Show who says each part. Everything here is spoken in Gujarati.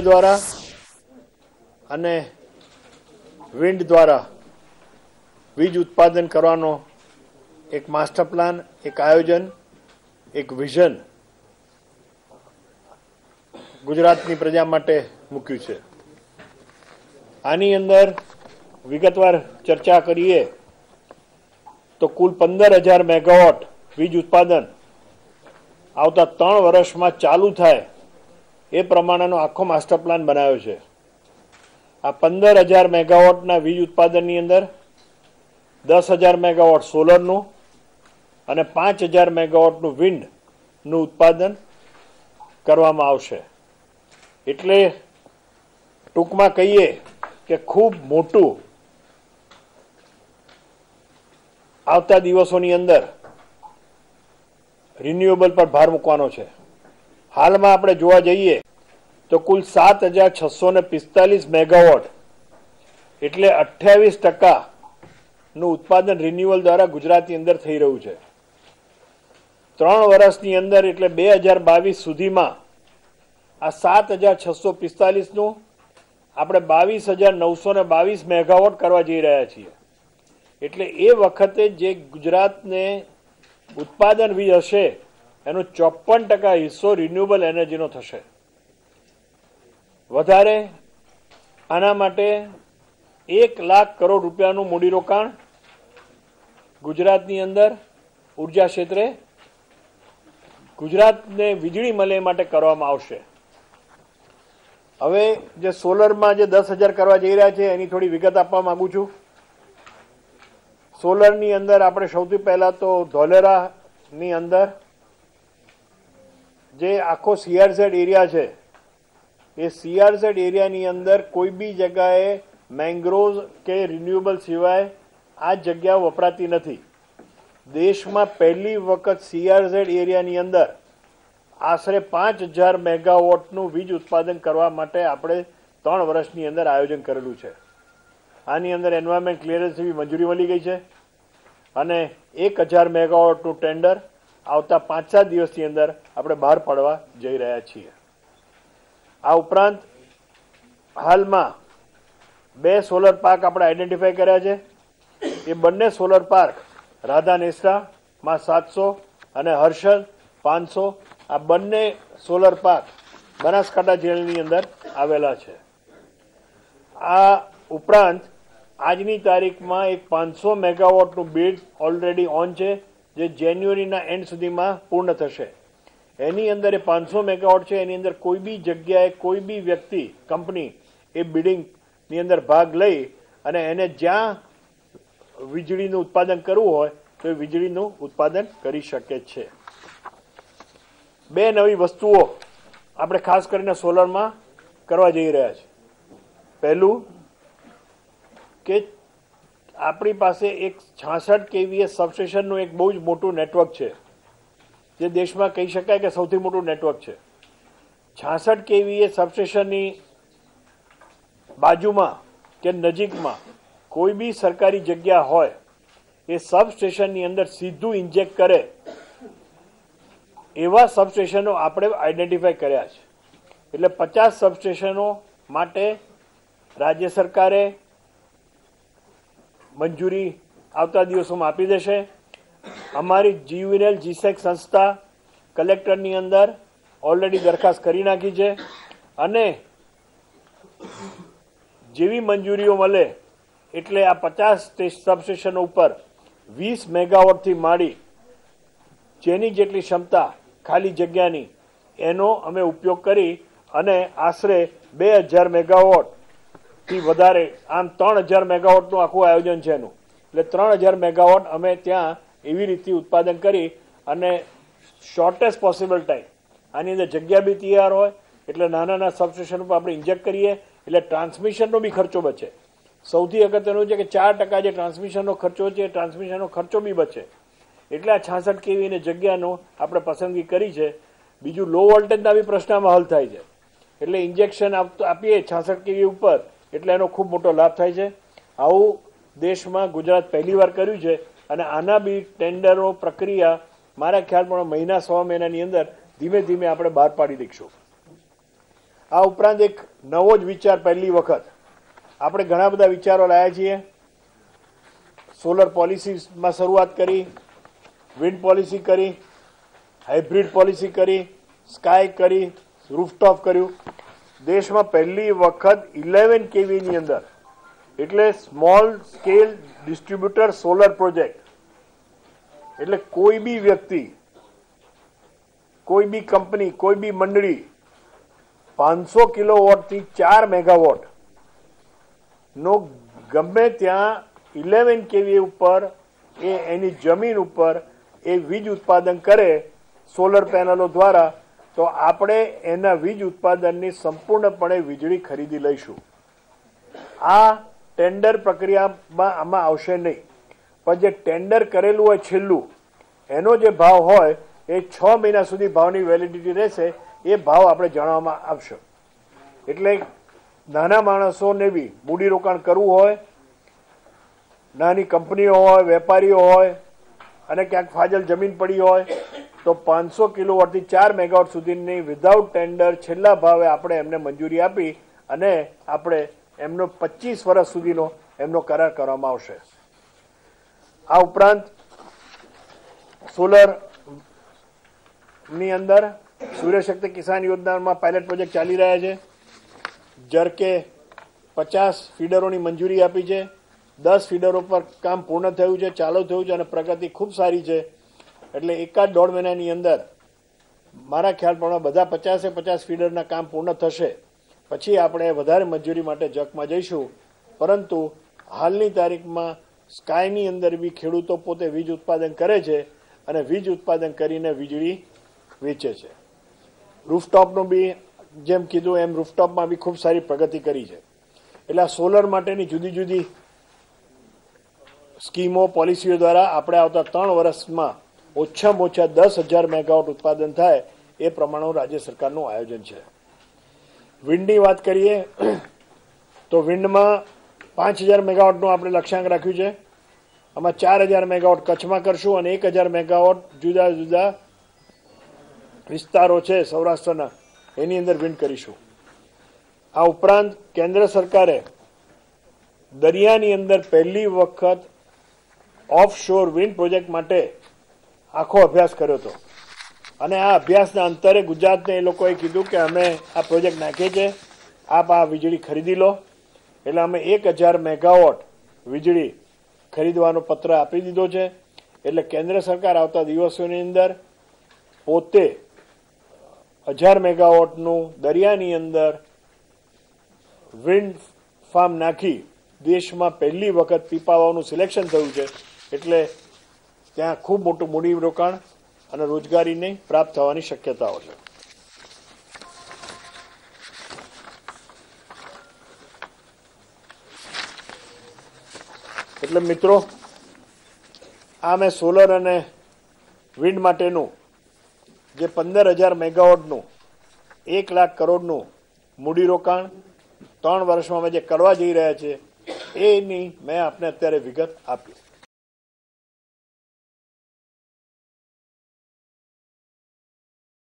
Speaker 1: દ્વારા અને વિન્ડ દ્વારા વીજ ઉત્પાદન કરવાનો એક માસ્ટર પ્લાન, એક આયોજન, એક વિઝન ગુજરાતની પ્રજા માટે મૂક્યું છે. આની અંદર વિગતવાર ચર્ચા કરીએ તો કુલ 15,000 મેગાવોટ વીજ ઉત્પાદન આવતા 3 વર્ષમાં ચાલુ થાય એ પ્રમાણેનો આખો માસ્ટર પ્લાન બનાવ્યો છે. આ 15,000 મેગાવોટના વીજ ઉત્પાદનની અંદર 10,000 મેગાવોટ સોલરનું અને 5,000 મેગાવોટનું વિન્ડનું ઉત્પાદન કરવામાં આવશે. એટલે ટૂંકમાં કહીએ કે ખૂબ મોટું આવતા દિવસોની અંદર રિન્યુએબલ પર ભાર મૂકવાનો છે. હાલમાં આપણે જોવા જઈએ તો કુલ 7,645 મેગાવોટ એટલે 28% નું ઉત્પાદન રિન્યુઅલ દ્વારા ગુજરાતની અંદર થઈ રહ્યું છે. 3 વર્ષની અંદર એટલે 2022 સુધીમાં આ 7,645 નું આપણે 22,922 મેગાવોટ કરવા જઈ રહ્યા છીએ. એટલે એ વખતે જે ગુજરાતને ઉત્પાદન વીજ હશે એનો 54% હિસ્સો રિન્યુએબલ એનર્જીનો થશે. વધારે આના માટે 1 લાખ કરોડ રૂપિયાનું મૂડીરોકાણ ગુજરાતની અંદર ઉર્જા ક્ષેત્રે ગુજરાતને વીજળી મળે માટે કરવામાં આવશે. હવે જે સોલરમાં જે 10,000 કરવા જઈ રહ્યા છે એની થોડી વિગત આપવા માંગુ છું. સોલરની અંદર આપણે સૌથી પહેલા તો ધોલેરાની અંદર જે આખો CRZ એરિયા છે એ CRZ એરિયાની અંદર કોઈ બી જગ્યાએ મેંગ્રોવ કે રિન્યુએબલ સિવાય આ જગ્યા વપરાતી નથી. દેશમાં પહેલી વખત CRZ એરિયાની અંદર આશરે 5,000 મેગાવોટનું વીજ ઉત્પાદન કરવા માટે આપણે 3 વર્ષની અંદર આયોજન કરેલું છે. આની અંદર એન્વાયરમેન્ટ ક્લિયરન્સની મંજૂરી મળી ગઈ છે અને 1,000 મેગાવોટનું ટેન્ડર આવતા 5-7 દિવસની અંદર આપણે બહાર પાડવા જઈ રહ્યા છીએ. આ ઉપરાંત હાલમાં 2 સોલર પાર્ક આપણે આઈડેન્ટિફાઈ કર્યા છે. એ બંને સોલર પાર્ક રાધા નેસરામાં 700 અને હર્ષદ 500 આ બંને સોલર પાર્ક બનાસકાંઠા જિલ્લાની અંદર આવેલા છે. આ ઉપરાંત આજની તારીખમાં એક 500 મેગાવોટનું બિડ ઓલરેડી ઓન છે જે જાન્યુઆરીના એન્ડ સુધીમાં પૂર્ણ થશે. એની અંદર એ 500 મેગાવોટ છે એની અંદર કોઈ બી જગ્યાએ કોઈ બી વ્યક્તિ કંપની એ બિડિંગની અંદર ભાગ લઈ અને એને જ્યાં વીજળીનું ઉત્પાદન કરવું હોય તો એ વીજળીનું ઉત્પાદન કરી શકે છે. 2 નવી વસ્તુઓ આપણે ખાસ કરીને સોલરમાં કરવા જઈ રહ્યા છે. પહેલું કે આપણી પાસે એક 66 kVA સબસ્ટેશનનું એક બહુ જ મોટું નેટવર્ક છે જે દેશમાં કહી શકાય કે સૌથી મોટું નેટવર્ક છે. 66 kVA સબસ્ટેશનની બાજુમાં કે નજીકમાં કોઈ બી સરકારી જગ્યા હોય એ સબસ્ટેશનની અંદર સીધું ઇન્જેક્ટ કરે એવા સબસ્ટેશનો આપણે આઈડેન્ટિફાઈ કર્યા છે. એટલે 50 સબસ્ટેશનો માટે રાજ્ય સરકારે મંજૂરી આવતા દિવસોમાં આપી દેશે. અમારી GUVNL GSEC સંસ્થા કલેક્ટરની અંદર ઓલરેડી દરખાસ્ત કરી નાખી છે અને જેવી મંજૂરીઓ મળે એટલે આ 50 સબસ્ટેશનો ઉપર 20 મેગાવોટથી માંડી જેની જેટલી ક્ષમતા ખાલી જગ્યાની એનો અમે ઉપયોગ કરી અને આશરે 2,000 મેગાવોટથી વધારે આમ 3,000 મેગાવોટનું આખું આયોજન છે એનું. એટલે 3,000 મેગાવોટ અમે ત્યાં એવી રીતે ઉત્પાદન કરી અને શોર્ટેસ્ટ પોસિબલ ટાઈમ આની અંદર જગ્યા બી તૈયાર હોય એટલે નાના નાના સબસ્ટેશન ઉપર આપણે ઇન્જેક્ટ કરીએ એટલે ટ્રાન્સમિશનનો બી ખર્ચો બચે. સૌથી અગત્યનું છે કે 4% જે ટ્રાન્સમિશનનો ખર્ચો છે એ ટ્રાન્સમિશનનો ખર્ચો બી બચે. એટલે આ 66 kVની જગ્યાનો આપણે પસંદગી કરી છે. બીજું લો વોલ્ટેજના બી પ્રશ્નમાં હલ થાય છે. એટલે ઇન્જેક્શન આપીએ 66 kV ઉપર એટલે એનો ખૂબ મોટો લાભ થાય છે. આવું દેશમાં ગુજરાત પહેલીવાર કર્યું છે અને આના બી ટેન્ડરો પ્રક્રિયા મારા ખ્યાલ પણ મહિના 1.5 મહિનાની અંદર ધીમે ધીમે આપણે બહાર પાડી દઈશું. આ ઉપરાંત એક નવો જ વિચાર પહેલી વખત આપણે ઘણા બધા વિચારો લાવ્યા છીએ. સોલર પોલિસીમાં શરૂઆત કરી, વિન્ડ પોલિસી કરી, હાઇબ્રિડ પોલિસી કરી, સ્કાય કરી, રૂફટોપ કર્યું. દેશમાં પહેલી વખત 11 kVની અંદર એટલે small scale distributor solar project એટલે કોઈ બી વ્યક્તિ, કોઈ બી કંપની, કોઈ બી મંડળી 500 કિલોવોટથી 4 મેગાવોટ નો ગમે ત્યાં 11 kV ઉપર એની જમીન ઉપર એ વીજ ઉત્પાદન કરે સોલર પેનલો દ્વારા, તો આપણે એના વીજ ઉત્પાદનની સંપૂર્ણપણે વીજળી ખરીદી લઈશું. આ ટેન્ડર પ્રક્રિયામાં આમાં આવશે નહીં, પણ જે ટેન્ડર કરેલું હોય છેલ્લું એનો જે ભાવ હોય એ 6 મહિના સુધી ભાવની વેલિડિટી રહેશે. એ ભાવ આપણે જાણવામાં આવશે. એટલે નાના માણસોને બી મૂડીરોકાણ કરવું હોય, નાની કંપનીઓ હોય, વેપારીઓ હોય અને ક્યાંક ફાજલ જમીન પડી હોય તો 500 કિલોવોટથી 4 મેગાવોટ સુધીની વિધાઉટ ટેન્ડર છેલ્લા ભાવે આપણે એમને મંજૂરી આપી અને આપણે એમનો 25 વર્ષ સુધીનો એમનો કરાર કરવામાં આવશે. આ ઉપરાંત સોલરની અંદર સૂર્યશક્તિ કિસાન યોજનામાં પાયલટ પ્રોજેક્ટ ચાલી રહ્યા છે. જરકે 50 ફીડરોની મંજૂરી આપી છે. 10 ફીડરો પર કામ પૂર્ણ થયું છે, ચાલુ થયું છે અને પ્રગતિ ખૂબ સારી છે. એટલે એકાદ 1.5 મહિનાની અંદર મારા ખ્યાલ પ્રમાણે બધા 50 ફીડરના કામ પૂર્ણ થશે. પછી આપણે વધારે મંજૂરી માટે જકમાં જઈશું. પરંતુ હાલની તારીખમાં સ્કાયની અંદર બી ખેડૂતો પોતે વીજ ઉત્પાદન કરે છે અને વીજ ઉત્પાદન કરીને વીજળી વેચે છે. રૂફટોપનું બી જેમ કીધું એમ રૂફટોપમાં બી ખૂબ સારી પ્રગતિ કરી છે. એટલે આ સોલર માટેની જુદી જુદી સ્કીમો, પોલિસીઓ દ્વારા આપણે આવતા 3 વર્ષમાં ઓછામાં ઓછા 10,000 મેગાવોટ ઉત્પાદન થાય એ પ્રમાણેનું રાજ્ય સરકારનું આયોજન છે. વિન્ડની વાત કરીએ તો વિન્ડમાં 5,000 મેગાવોટનું આપણે લક્ષ્યાંક રાખ્યું છે. આમાં 4,000 મેગાવોટ કચ્છમાં કરશું અને 1,000 મેગાવોટ જુદા જુદા વિસ્તારો છે સૌરાષ્ટ્રના એની અંદર વિન્ડ કરીશું. આ ઉપરાંત કેન્દ્ર સરકારે દરિયાની અંદર પહેલી વખત ઓફશોર વિન્ડ પ્રોજેક્ટ માટે આખો અભ્યાસ કર્યો હતો અને આ અભ્યાસના અંતરે ગુજરાતને એ લોકોએ કીધું કે અમે આ પ્રોજેક્ટ નાખીએ છીએ, આપ આ વીજળી ખરીદી લો. એટલે અમે 1,000 મેગાવોટ વીજળી ખરીદવાનો પત્ર આપી દીધો છે. એટલે કેન્દ્ર સરકાર આવતા દિવસોની અંદર પોતે 1,000 મેગાવોટનું દરિયાની અંદર વિન્ડ ફાર્મ નાખી દેશમાં પહેલી વખત પીપાવાવનું સિલેક્શન થયું છે. એટલે ત્યાં ખૂબ મોટું મૂડીરોકાણ અને રોજગારીને પ્રાપ્ત થવાની શક્યતાઓ છે. એટલે મિત્રો, આ મેં સોલર અને વિન્ડ માટેનું જે 15,000 મેગાવોટનું 1 લાખ કરોડનું મૂડીરોકાણ 3 વર્ષમાં અમે જે કરવા જઈ રહ્યા છીએ એની મેં આપને અત્યારે વિગત આપી.